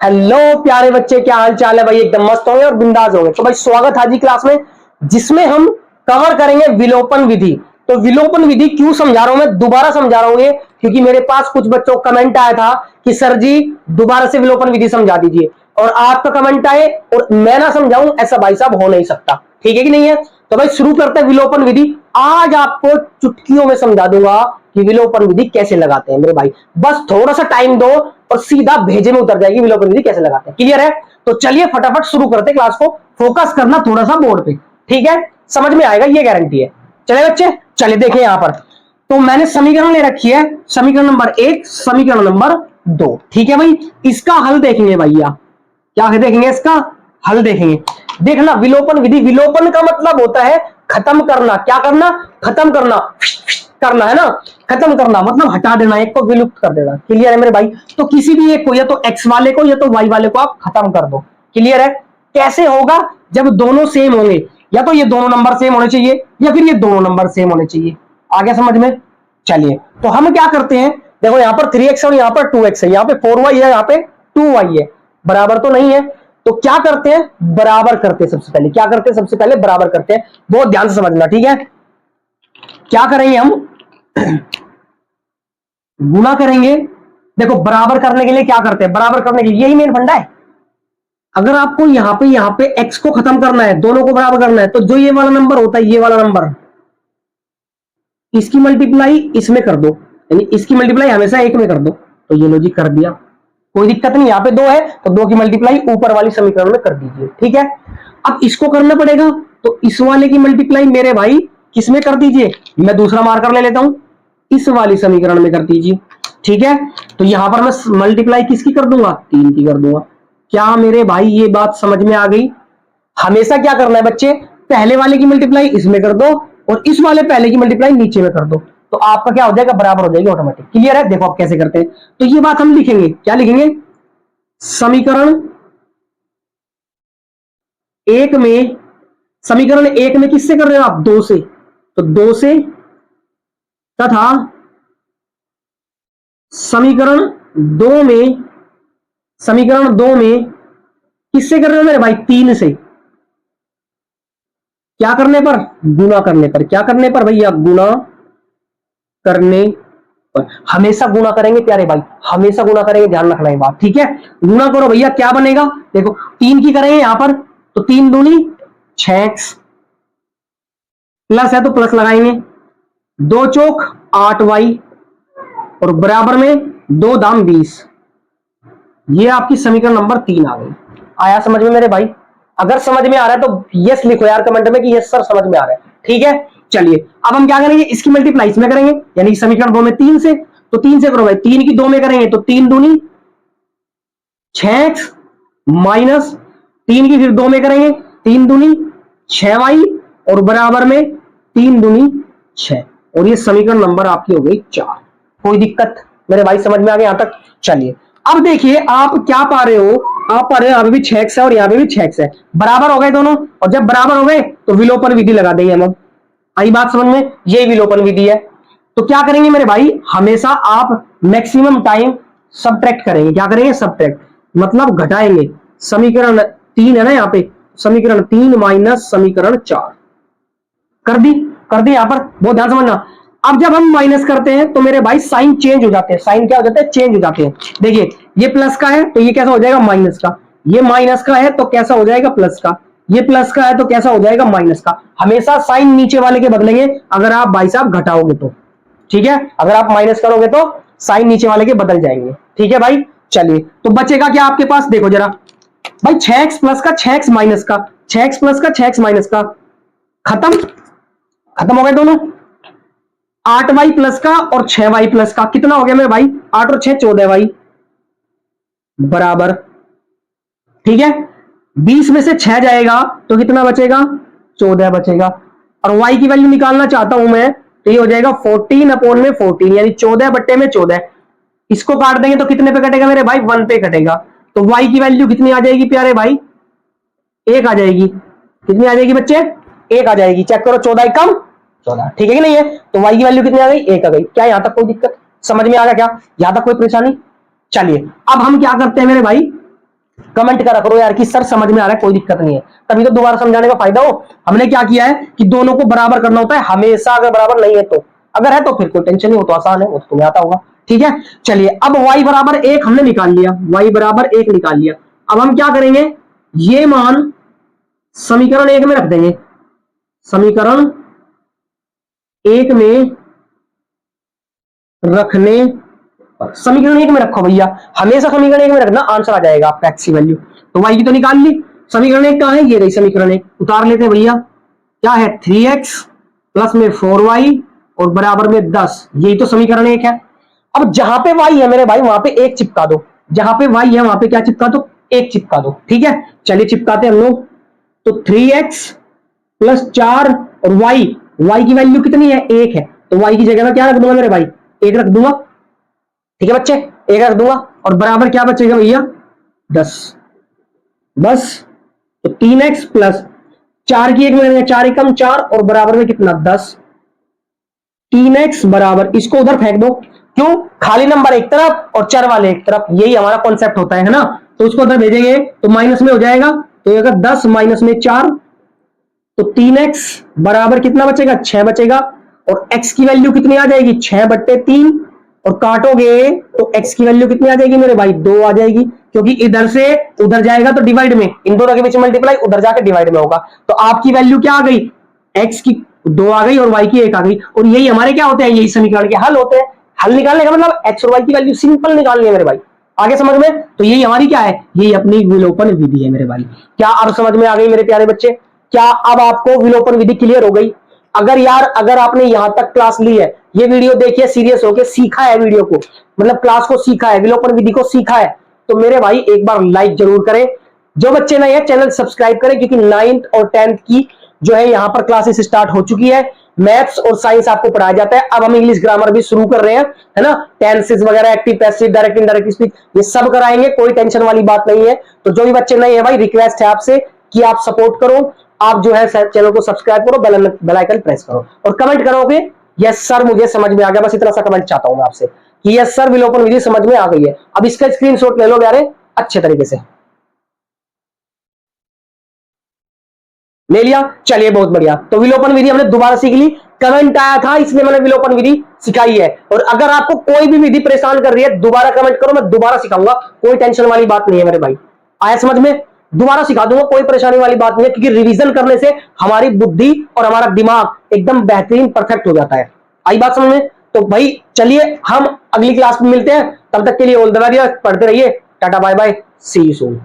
Hello प्यारे बच्चे, क्या हाल चाल है भाई। एकदम मस्त होंगे और बिंदास होंगे। तो भाई स्वागत है आज की क्लास में, जिसमें हम कवर करेंगे विलोपन विधि। तो विलोपन विधि क्यों समझा रहा हूं मैं, दोबारा समझा रहा हूं ये, क्योंकि मेरे पास कुछ बच्चों का कमेंट आया था कि सर जी दोबारा से विलोपन विधि समझा दीजिए, और आपका कमेंट आए और मैं ना समझाऊं, ऐसा भाई साहब हो नहीं सकता। ठीक है कि नहीं है। तो भाई शुरू करते हैं विलोपन विधि। आज आपको चुटकियों में समझा दूंगा कि विलोपन विधि कैसे लगाते हैं मेरे भाई। बस थोड़ा सा टाइम दो और सीधा भेजे में उतर जाएगी विलोपन विधि कैसे लगाते हैं। क्लियर है। तो चलिए फटाफट शुरू करते हैं क्लास को। फोकस करना थोड़ा सा बोर्ड पे, ठीक है, समझ में आएगा ये गारंटी है। चले बच्चे, चलिए देखें यहां पर। तो मैंने समीकरण ले रखी है, समीकरण नंबर 1, समीकरण नंबर 2। ठीक है भाई, इसका हल देखेंगे भैया। क्या देखेंगे, इसका हल देखेंगे। देखना, विलोपन विधि, विलोपन का मतलब होता है खत्म करना। क्या करना, खत्म करना, करना है ना। खत्म करना मतलब हटा देना, एक को विलुप्त कर देना। क्लियर है मेरे भाई। तो किसी भी एक को, या तो एक्स वाले को या तो वाई वाले को आप खत्म कर दो। क्लियर है। कैसे होगा, जब दोनों सेम होंगे, या तो ये दोनों नंबर सेम होने चाहिए या फिर ये दोनों नंबर सेम होने चाहिए। आ गया समझ में। चलिए तो हम क्या करते हैं, देखो यहां पर 3x और यहां पर 2x है, यहां पे 4y है, यहां पे 2y है, बराबर तो नहीं है। तो क्या करते हैं, बराबर करते हैं। सबसे पहले क्या करते हैं, सबसे पहले बराबर करते हैं। बहुत ध्यान से समझना, ठीक है। क्या करेंगे हम, गुना करेंगे। देखो बराबर करने के लिए क्या करते हैं, बराबर करने के लिए यही मेन फंडा है। अगर आपको यहां पे x को खत्म करना है, दोनों को बराबर करना है, तो जो ये वाला नंबर होता है, ये वाला नंबर, इसकी मल्टीप्लाई इसमें कर दो, यानी इसकी मल्टीप्लाई हमेशा एक में कर दो। तो ये लो जी, कर दिया, कोई दिक्कत नहीं। यहां पे 2 है तो 2 की मल्टीप्लाई ऊपर वाली समीकरण में कर दीजिए। ठीक है। अब इसको करना पड़ेगा, तो इस वाले की मल्टीप्लाई मेरे भाई किसमें कर दीजिए, मैं दूसरा मार्कर ले लेता हूं, इस वाली समीकरण में कर दीजिए। ठीक है। तो यहां पर मैं मल्टीप्लाई किसकी कर दूंगा, 3 की कर दूंगा। क्या मेरे भाई ये बात समझ में आ गई। हमेशा क्या करना है बच्चे, पहले वाले की मल्टीप्लाई इसमें कर दो और इस वाले पहले की मल्टीप्लाई नीचे में कर दो, तो आपका क्या हो जाएगा, बराबर हो जाएगी ऑटोमेटिक। क्लियर है। देखो आप कैसे करते हैं। तो ये बात हम लिखेंगे, क्या लिखेंगे, समीकरण एक में, समीकरण एक में किससे कर रहे हो आप, 2 से, तो 2 से, तथा समीकरण 2 में, समीकरण 2 में किससे कर रहे हो मेरे भाई, 3 से। क्या करने पर, गुना करने पर। क्या करने पर भैया, गुना करने पर। हमेशा गुना करेंगे प्यारे भाई, हमेशा गुना करेंगे, ध्यान रखना ये बात। ठीक है। गुना करो भैया, क्या बनेगा, देखो 3 की करेंगे यहां पर, तो 3 दूनी 6x, प्लस है तो प्लस लगाएंगे, 2 चौक 8y, और बराबर में 2 दाम 20। ये आपकी समीकरण नंबर 3 आ गई। आया समझ में मेरे भाई। अगर समझ में आ रहा है तो यस लिखो यार कमेंट में कि यस सर समझ में आ रहा है। ठीक है। चलिए अब हम क्या करेंगे, इसकी मल्टीप्लाई इसमें करेंगे, यानी समीकरण 2 में 3 से, तो 3 से करो भाई, 3 की 2 में करेंगे तो 3 दूनी 6x, माइनस 3 की फिर 2 में करेंगे, 3 दूनी 6y, और बराबर में 3 दूनी 6, और ये समीकरण नंबर आपकी हो गई 4। कोई दिक्कत मेरे भाई, समझ में आ गया यहां तक। चलिए अब देखिए आप क्या पा रहे हो, आप पा रहे हो यहां पे भी 6x है और यहां पे भी 6x है, बराबर हो गए दोनों, और जब बराबर हो गए तो विलोपन विधि लगा देंगे हम। अब आई बात समझ में, ये विलोपन विधि है। तो क्या करेंगे मेरे भाई, हमेशा आप मैक्सिमम टाइम सबट्रैक्ट करेंगे। क्या करेंगे, सबट्रैक्ट मतलब घटाएंगे। समीकरण 3 है ना यहाँ पे, समीकरण 3 माइनस समीकरण 4 कर दी, कर दी। यहां पर बहुत ध्यान समझना। अब जब हम माइनस करते हैं तो मेरे भाई साइन चेंज हो जाते हैं, साइन क्या हो जाते हैं, चेंज हो जाते हैं। देखिए ये प्लस का है तो ये कैसा हो जाएगा, माइनस का। ये माइनस का है तो कैसा हो जाएगा, प्लस का। ये प्लस का है तो कैसा हो जाएगा, माइनस का। हमेशा साइन नीचे वाले के बदलेंगे अगर आप भाई साहब घटाओगे तो। ठीक है। अगर आप माइनस करोगे तो साइन नीचे वाले के बदल जाएंगे। ठीक है भाई। चलिए तो बचेगा क्या आपके पास, देखो जरा भाई, 6x प्लस का 6x माइनस का, 6x प्लस का 6x माइनस का, खत्म, खत्म हो गए दोनों। 8y प्लस का और 6y प्लस का, कितना हो गया मेरे भाई, 8 और 6 14y, बराबर। ठीक है। 20 में से 6 जाएगा तो कितना बचेगा, 14 बचेगा। और y की वैल्यू निकालना चाहता हूं मैं, तो ये हो जाएगा 14 अपॉन में 14, यानी 14 बट्टे में 14। इसको काट देंगे तो कितने पे कटेगा मेरे भाई, 1 पे कटेगा। तो y की वैल्यू कितनी आ जाएगी प्यारे भाई, 1 आ जाएगी। कितनी आ जाएगी बच्चे, 1 आ जाएगी। चेक करो, 14 कम 14, ठीक है कि नहीं है। तो y की वैल्यू कितनी आ गई, 1 आ गई। क्या यहां तक कोई दिक्कत, समझ में आ गया क्या, यहां तक कोई परेशानी। चलिए अब हम क्या करते हैं मेरे भाई, कमेंट करा करो यार कि सर समझ में आ रहा है, कोई दिक्कत नहीं है, तभी तो दोबारा समझाने का फायदा हो। हमने क्या किया है कि दोनों को बराबर करना होता है हमेशा, अगर बराबर नहीं है तो, अगर है तो फिर कोई टेंशन नहीं हो, तो आसान है, वो तो तुम्हें आता होगा। ठीक है, चलिए अब y बराबर 1 हमने निकाल लिया, y बराबर 1 निकाल लिया। अब हम क्या करेंगे, ये मान समीकरण 1 में रख देंगे, समीकरण 1 में रखने, समीकरण 1 में रखो भैया, हमेशा समीकरण 1 में रखना, आंसर आ जाएगा आपका x की वैल्यू। तो y की तो निकाल ली, समीकरण 1 कहां है, ये रही समीकरण 1, उतार लेते हैं भैया। क्या है, 3x प्लस में 4y और बराबर में 10, यही तो समीकरण 1 है। अब जहां पे y है मेरे भाई वहां पे 1 चिपका दो, जहां पे y है वहां पे क्या चिपका दो, 1 चिपका दो। ठीक है, चलिए चिपकाते हम लोग। तो 3x प्लस 4 और y की वैल्यू कितनी है, 1 है, तो y की जगह में क्या रख दूंगा मेरे भाई, 1 रख दूंगा। ठीक है बच्चे, 1 रख दूंगा और बराबर क्या बचेगा भैया, 10। बस, तो 3x प्लस 4 की 1 में 4 एकम 4 और बराबर में कितना, 10। 3x बराबर, इसको उधर फेंक दो, क्यों, खाली नंबर एक तरफ और चर वाले एक तरफ, यही हमारा कॉन्सेप्ट होता है ना। तो उसको उधर भेजेंगे तो माइनस में हो जाएगा, तो अगर 10 माइनस में 4, तो 3x बराबर कितना बचेगा, 6 बचेगा। और x की वैल्यू कितनी आ जाएगी, 6/3, और काटोगे तो x की वैल्यू कितनी आ जाएगी मेरे भाई, 2 आ जाएगी, क्योंकि इधर से उधर जाएगा तो डिवाइड में, इन दोनों के बीच मल्टीप्लाई, उधर जाकर डिवाइड में होगा। तो आपकी वैल्यू क्या आ गई, x की 2 आ गई और y की 1 आ गई। और यही हमारे क्या होते हैं, यही समीकरण के हल होते हैं। हल निकालने का मतलब x और y की वैल्यू सिंपल निकालनी है मेरे भाई, आगे समझ में। तो यही हमारी क्या है, यही अपनी विलोपन विधि है मेरे भाई। क्या अब समझ में आ गई मेरे प्यारे बच्चे, क्या अब आपको विलोपन विधि क्लियर हो गई। अगर यार, अगर आपने यहां तक क्लास ली है, ये वीडियो देखिए, सीरियस होकर सीखा है वीडियो को, मतलब क्लास को सीखा है, विलोपन विधि को सीखा है, तो मेरे भाई एक बार लाइक जरूर करें। जो बच्चे नए हैं चैनल सब्सक्राइब करें, क्योंकि 9th और 10th की जो है यहां पर क्लासेस स्टार्ट हो चुकी है। मैथ्स और साइंस आपको पढ़ाया जाता है, अब हम इंग्लिश ग्रामर भी शुरू कर रहे हैं, है ना, टेंसेस वगैरह, active passive direct indirect speech, ये सब कराएंगे, कोई टेंशन वाली बात नहीं है। तो जो भी बच्चे नए हैं भाई, रिक्वेस्ट है आपसे कि आप सपोर्ट करो, आप जो है चैनल को सब्सक्राइब करो, बेल आइकन प्रेस करो और कमेंट करोगे यस सर मुझे समझ में आ गया, बस इतना सा कमेंट चाहता हूं मैं आपसे कि यस सर विलोपन विधि समझ में आ गई है। अब इसका स्क्रीनशॉट ले लो यारे अच्छे तरीके से, ले लिया, चलिए बहुत बढ़िया। तो विलोपन विधि हमने दोबारा सीख ली, कमेंट आया था इसलिए मैंने विलोपन विधि सिखाई है। और अगर आपको कोई भी विधि परेशान कर रही है, दोबारा कमेंट करो, मैं दोबारा सिखाऊंगा, कोई टेंशन वाली बात नहीं है मेरे भाई, आया समझ में, दोबारा सिखा दूंगा, कोई परेशानी वाली बात नहीं है, क्योंकि रिवीजन करने से हमारी बुद्धि और हमारा दिमाग एकदम बेहतरीन परफेक्ट हो जाता है। आई बात समझ में। तो भाई चलिए हम अगली क्लास में मिलते हैं, तब तक के लिए ऑल द वेरी बेस्ट, पढ़ते रहिए, tata bye bye, see you soon.